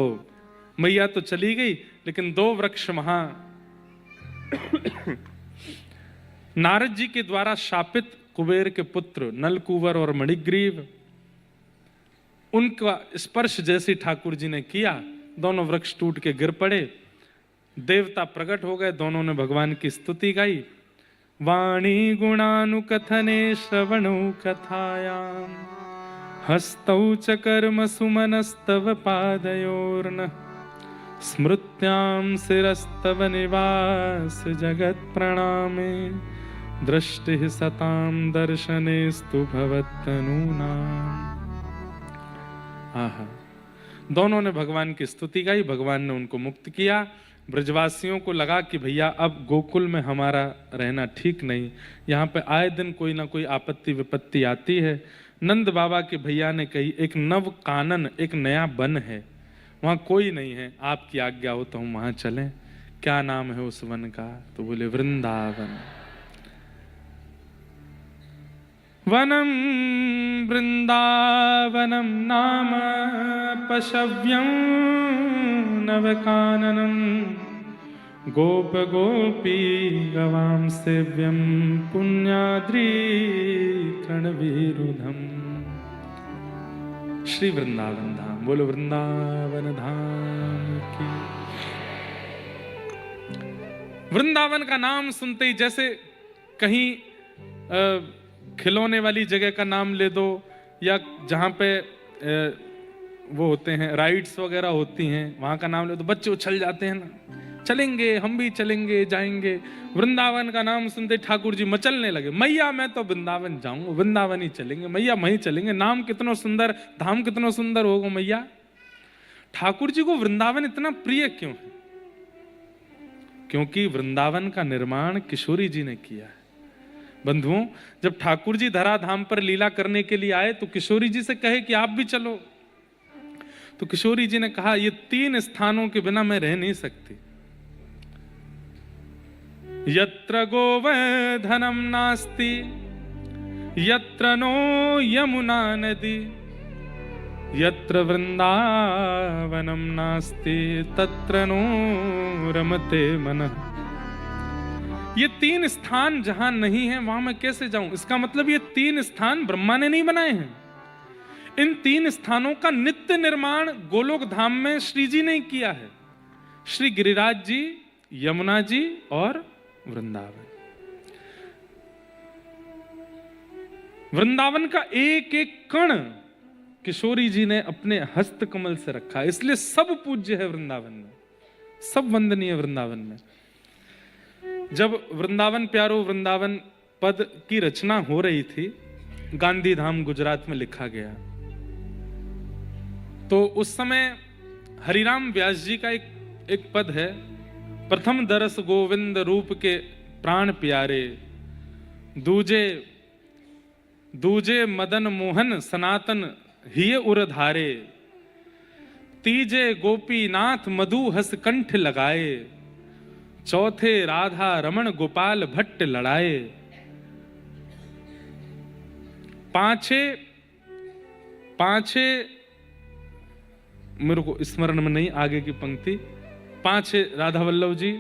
मैया तो चली गई, लेकिन दो वृक्ष वहां नारद जी के द्वारा शापित कुबेर के पुत्र नलकूवर और मणिग्रीव, उनका स्पर्श जैसे ठाकुर जी ने किया, दोनों वृक्ष टूट के गिर पड़े, देवता प्रकट हो गए, दोनों ने भगवान की स्तुति गाई। वाणी गुणानुकथने श्रवणौ कथायाम हस्तौ च कर्म सुमनस्तव पादयोर्न स्मृत्यां शिरस्तव निवास जगत प्रणामे दृष्टि सतां दर्शनेस्तु भवत्तनूनाम्। आहा, दोनों ने भगवान की स्तुति गाई, भगवान ने उनको मुक्त किया। ब्रजवासियों को लगा कि भैया अब गोकुल में हमारा रहना ठीक नहीं, यहाँ पे आए दिन कोई ना कोई आपत्ति विपत्ति आती है। नंद बाबा के भैया ने कही एक नव कानन, एक नया वन है, वहाँ कोई नहीं है, आपकी आज्ञा हो तो हम वहाँ चलें। क्या नाम है उस वन का? तो बोले वृंदावन। वनम वृंदावनम नाम पशव्यं नवकाननम गोप गोपी गवां सेव्यं पुण्याद्रि तृणवीरुधम। श्री वृंदावन धाम, बोलो वृंदावन धाम की। वृंदावन का नाम सुनते ही जैसे कहीं खिलौने वाली जगह का नाम ले दो, या जहाँ पे वो होते हैं राइड्स वगैरह होती हैं, वहाँ का नाम ले दो, बच्चे उछल जाते हैं ना, चलेंगे हम भी चलेंगे जाएंगे। वृंदावन का नाम सुनते ठाकुर जी मचलने लगे, मैया मैं तो वृंदावन जाऊंगा, वृंदावन ही चलेंगे मैया, वहीं चलेंगे, नाम कितना सुंदर, धाम कितना सुंदर होगा मैया। ठाकुर जी को वृंदावन इतना प्रिय क्यों है? क्योंकि वृंदावन का निर्माण किशोरी जी ने किया है। बंधुओं, जब ठाकुर जी धराधाम पर लीला करने के लिए आए तो किशोरी जी से कहे कि आप भी चलो, तो किशोरी जी ने कहा ये 3 स्थानों के बिना मैं रह नहीं सकती। यत्र गोवर्धनम नास्ति यत्र नो यमुना नदी यत्र वृंदावनम नास्ति तत्र नो रमते मनः। ये 3 स्थान जहां नहीं है वहां मैं कैसे जाऊं? इसका मतलब ये 3 स्थान ब्रह्मा ने नहीं बनाए हैं। इन 3 स्थानों का नित्य निर्माण गोलोक धाम में श्री जी ने किया है। श्री गिरिराज जी, यमुना जी और वृंदावन। वृंदावन का एक एक कण किशोरी जी ने अपने हस्त कमल से रखा, इसलिए सब पूज्य है वृंदावन में, सब वंदनीय है वृंदावन में। जब वृंदावन प्यारो वृंदावन पद की रचना हो रही थी, गांधी धाम गुजरात में लिखा गया, तो उस समय हरिराम व्यास जी का एक पद है, प्रथम दरस गोविंद रूप के प्राण प्यारे, दूजे दूजे मदन मोहन सनातन हिय उरधारे, तीजे गोपीनाथ मधु हस कंठ लगाए, चौथे राधा रमण गोपाल भट्ट लड़ाए, पांचे मेरे को स्मरण में नहीं आगे की पंक्ति, 5 राधा वल्लभ जी,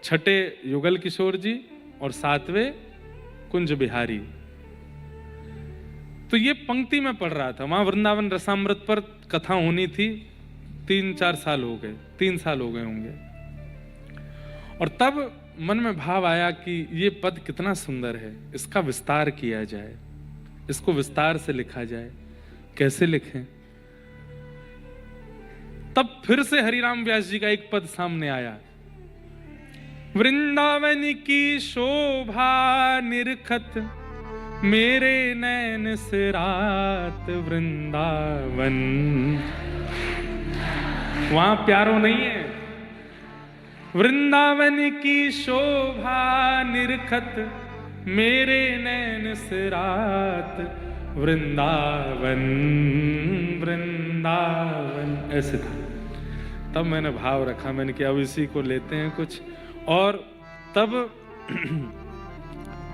6 युगल किशोर जी और 7वें कुंज बिहारी। तो ये पंक्ति में पढ़ रहा था, वहां वृंदावन रसामृत पर कथा होनी थी, 3-4 साल हो गए, 3 साल हो गए होंगे। और तब मन में भाव आया कि ये पद कितना सुंदर है, इसका विस्तार किया जाए, इसको विस्तार से लिखा जाए। कैसे लिखें? तब फिर से हरिराम व्यास जी का एक पद सामने आया, वृंदावन की शोभा निरखत मेरे नैन से रात वृंदावन। वहां प्यारो नहीं है, वृंदावन की शोभा निरखत मेरे नैन से रात वृंदावन वृंदावन, ऐसे था। तब मैंने भाव रखा, मैंने कि अब इसी को लेते हैं कुछ। और तब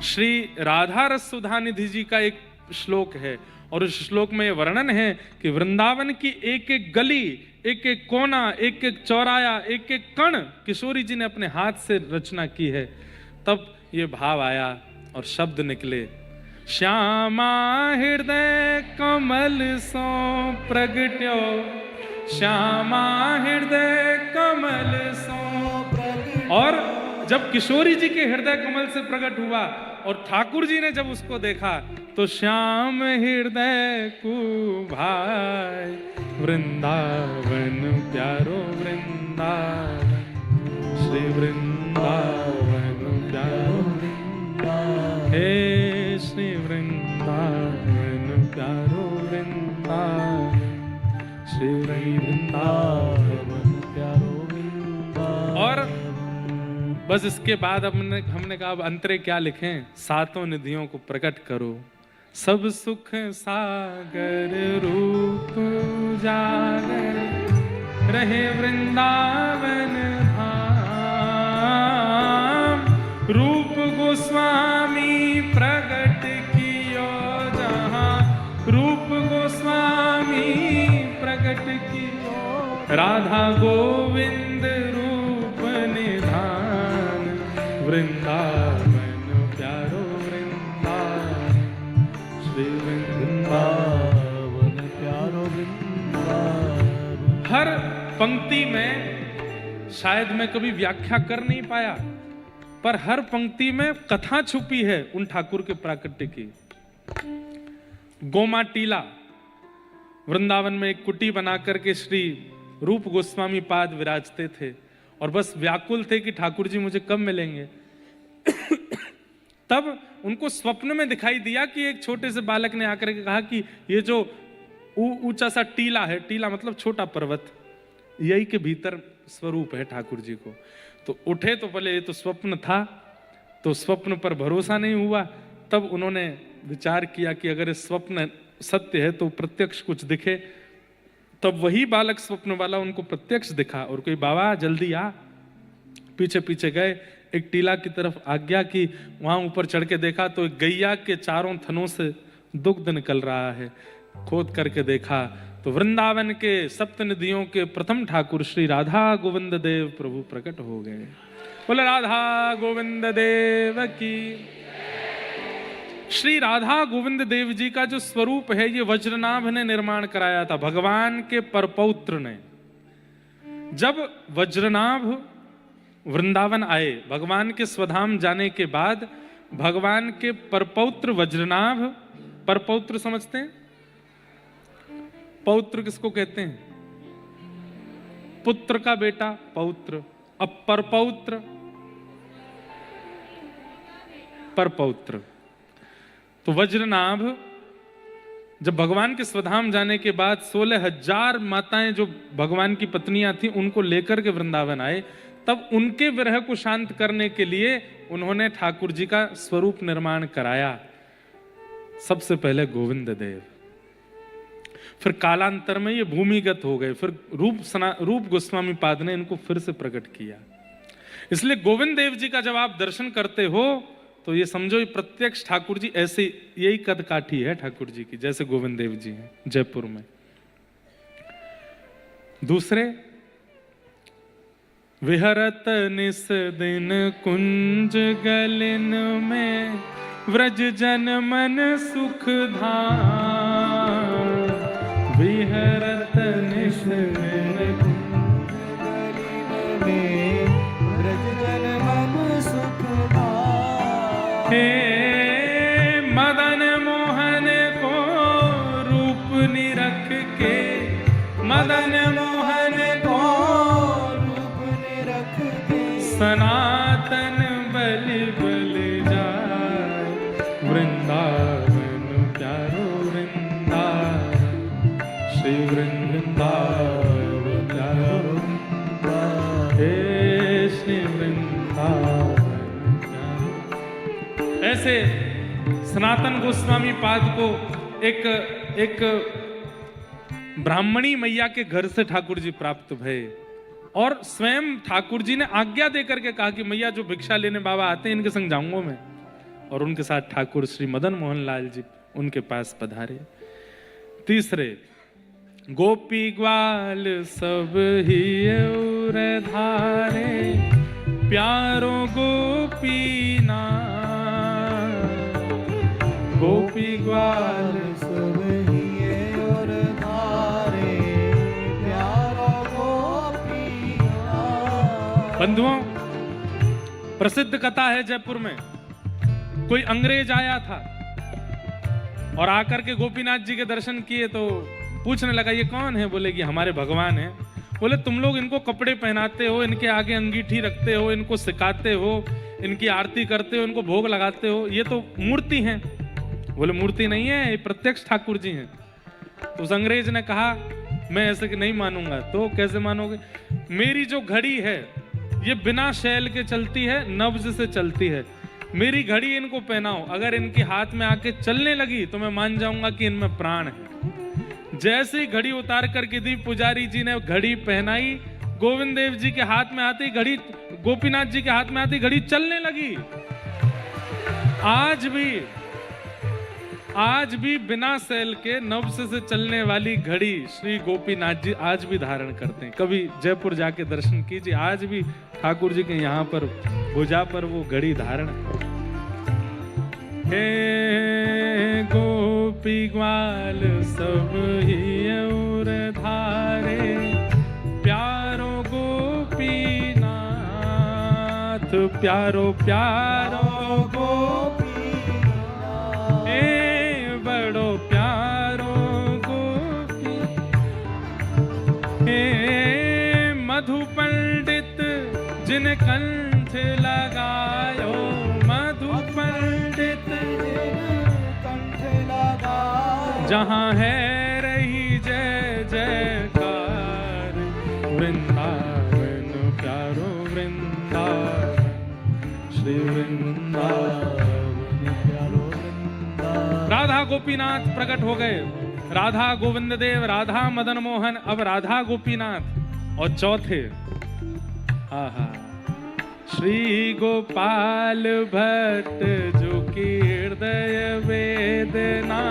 श्री राधा रस सुधा निधि जी का एक श्लोक है, और उस श्लोक में यह वर्णन है कि वृंदावन की एक एक गली, एक एक कोना, एक एक चौराया, एक एक कण किशोरी जी ने अपने हाथ से रचना की है। तब ये भाव आया और शब्द निकले, श्यामा हृदय कमल सो प्रगट्यो, श्यामा हृदय कमल सो प्रगट्यो। और जब किशोरी जी के हृदय कमल से प्रकट हुआ और ठाकुर जी ने जब उसको देखा तो श्याम हृदय को भाई, वृंदावन प्यारो वृंदावन, श्री वृंदावन प्यारो वृंदावन, हे श्री वृंदावन प्यारो वृंदावन, श्री वृंदावन प्यारो वृंदावन। और बस इसके बाद हमने कहा अब अंतरे क्या लिखें, सातों निधियों को प्रकट करो, सब सुख सागर रूप जागर, रहे वृंदावन धाम, रूप गोस्वामी प्रकट कियो जहां, रूप गोस्वामी प्रकट कियो, राधा गोविंद रूप निधान, वृंदावन प्यारो वृंदावन, श्री वृंदावन प्यारो वृंदावन। हर पंक्ति में शायद मैं कभी व्याख्या कर नहीं पाया, पर हर पंक्ति में कथा छुपी है उन ठाकुर के प्राकट्य की। गोमा टीला, वृंदावन में एक कुटी बना करके श्री रूप गोस्वामी पाद विराजते थे और बस व्याकुल थे कि ठाकुर जी मुझे कब मिलेंगे। तब उनको स्वप्न में दिखाई दिया कि एक छोटे से बालक ने आकर के कहा कि ये जो ऊंचा सा टीला है, टीला मतलब छोटा पर्वत, यही के भीतर स्वरूप है ठाकुर जी को। तो उठे तो पहले ये तो स्वप्न था, तो स्वप्न पर भरोसा नहीं हुआ। तब उन्होंने विचार किया कि अगर इस स्वप्न सत्य है तो प्रत्यक्ष कुछ दिखे। तब वही बालक स्वप्न वाला उनको प्रत्यक्ष दिखा और कोई बाबा जल्दी आ। पीछे पीछे गए, एक टीला की तरफ आज्ञा की, वहां ऊपर चढ़ के देखा तो एक गैया के चारों थनों से दुग्ध निकल रहा है। खोद करके देखा तो वृंदावन के सप्त निधियों के प्रथम ठाकुर श्री राधा गोविंद देव प्रभु प्रकट हो गए। बोले राधा गोविंद देव की। श्री राधा गोविंद देव जी का जो स्वरूप है ये वज्रनाभ ने निर्माण कराया था, भगवान के परपौत्र ने। जब वज्रनाभ वृंदावन आए, भगवान के स्वधाम जाने के बाद भगवान के परपौत्र वज्रनाभ, परपौत्र समझते हैं? पौत्र किसको कहते हैं? पुत्र का बेटा पौत्र। अब परपौत्र, परपौत्र। तो वज्रनाभ जब भगवान के स्वधाम जाने के बाद 16,000 माताएं जो भगवान की पत्नियां थी उनको लेकर के वृंदावन आए, तब उनके विरह को शांत करने के लिए उन्होंने ठाकुर जी का स्वरूप निर्माण कराया। सबसे पहले गोविंद देव, फिर कालांतर में ये भूमिगत हो गए, फिर रूप गोस्वामी पाद ने इनको फिर से प्रकट किया। इसलिए गोविंद देव जी का जब आप दर्शन करते हो तो ये समझो ये प्रत्यक्ष ठाकुर जी ऐसे, यही कद काठी है ठाकुर जी की जैसे गोविंद देव जी हैं जयपुर में। दूसरे, विहरत निस दिन कुंज गलिन में, व्रज जन मन सुख धाम, विहरत निस दिन कुंज गलिन में, व्रज जन मन सुख धाम। हे मदन मोहन को रूप निरख के, मदन मोहन को रूप निरख के, सनातन बलि बलि जाय, वृंदावन प्यारो वृंदावन, श्री वृंदावन प्यारो वृंदावन, हे श्री वृंदावन। ऐसे सनातन गोस्वामी पाद को एक ब्राह्मणी मैया के घर से ठाकुर जी प्राप्त भये और स्वयं ठाकुर जी ने आज्ञा देकर के कहा कि मैया जो भिक्षा लेने बाबा आते हैं इनके संग जाऊंगा मैं, और उनके साथ ठाकुर श्री मदन मोहन लाल जी उनके पास पधारे। तीसरे, गोपी ग्वाल सब ही धारे, प्यारो गोपीनाथ गोपी ग्वाल सब हिये और धारे प्यारो गोपीनाथ। बंधुओं, प्रसिद्ध कथा है जयपुर में। कोई अंग्रेज आया था और आकर के गोपीनाथ जी के दर्शन किए तो पूछने लगा ये कौन है? बोले कि हमारे भगवान है। बोले तुम लोग इनको कपड़े पहनाते हो, इनके आगे अंगीठी रखते हो, इनको सिखाते हो, इनकी आरती करते हो, इनको भोग लगाते हो, ये तो मूर्ति हैं। बोले मूर्ति नहीं है, ये प्रत्यक्ष ठाकुर जी हैं। तो उस अंग्रेज ने कहा मैं ऐसे कि नहीं मानूंगा। तो कैसे मानोगे? मेरी जो घड़ी है ये बिना शैल के चलती है, नब्ज से चलती है। मेरी घड़ी इनको पहनाओ, अगर इनके हाथ में आके चलने लगी तो मैं मान जाऊंगा कि इनमें प्राण है। जैसे ही घड़ी उतार करके दी, पुजारी जी ने घड़ी पहनाई, गोविंद देव जी के हाथ में आती घड़ी, गोपीनाथ जी के हाथ में आती घड़ी चलने लगी। आज भी बिना सेल के नब्ज से चलने वाली घड़ी श्री गोपीनाथ जी आज भी धारण करते हैं। कभी जयपुर जाके दर्शन कीजिए, आज भी ठाकुर जी के यहाँ पर भुजा पर वो घड़ी धारण है। हे गोपी ग्वाल सब ही और धारे प्यारो गोपीनाथ प्यारो प्यारो गोपीनाथ। हे बड़ो प्यारो गोपी। हे मधु पंडित जिन कंठ लगायो, मधु पंडित कंठ लगायो। जहाँ है रही जय जयकार, वृंदावन प्यारो वृंदावन, श्री वृंदावन प्यारो वृंदावन। राधा गोपीनाथ प्रकट हो गए। राधा गोविंद देव, राधा मदन मोहन, अब राधा गोपीनाथ। और चौथे श्री गोपाल भट्ट जो की हृदय वेदना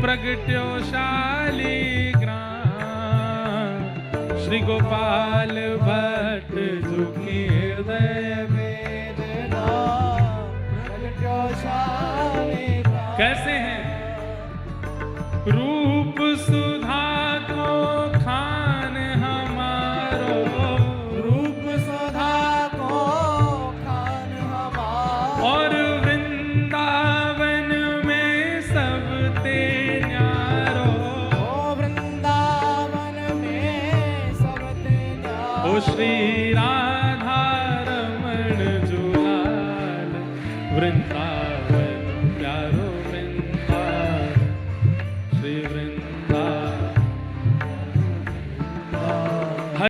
प्रगट्यो शालिग्राम। श्री गोपाल भट्ट जो की हृदय वेदना प्रगट्यो शालिग्राम। कैसे हैं? रूप सुधा को खान हमारो, रूप सुधा को खान हमारो। और वृंदावन में सब ते न्यारो। ओ वृंदावन में सब ते न्यारो। ओ श्री राम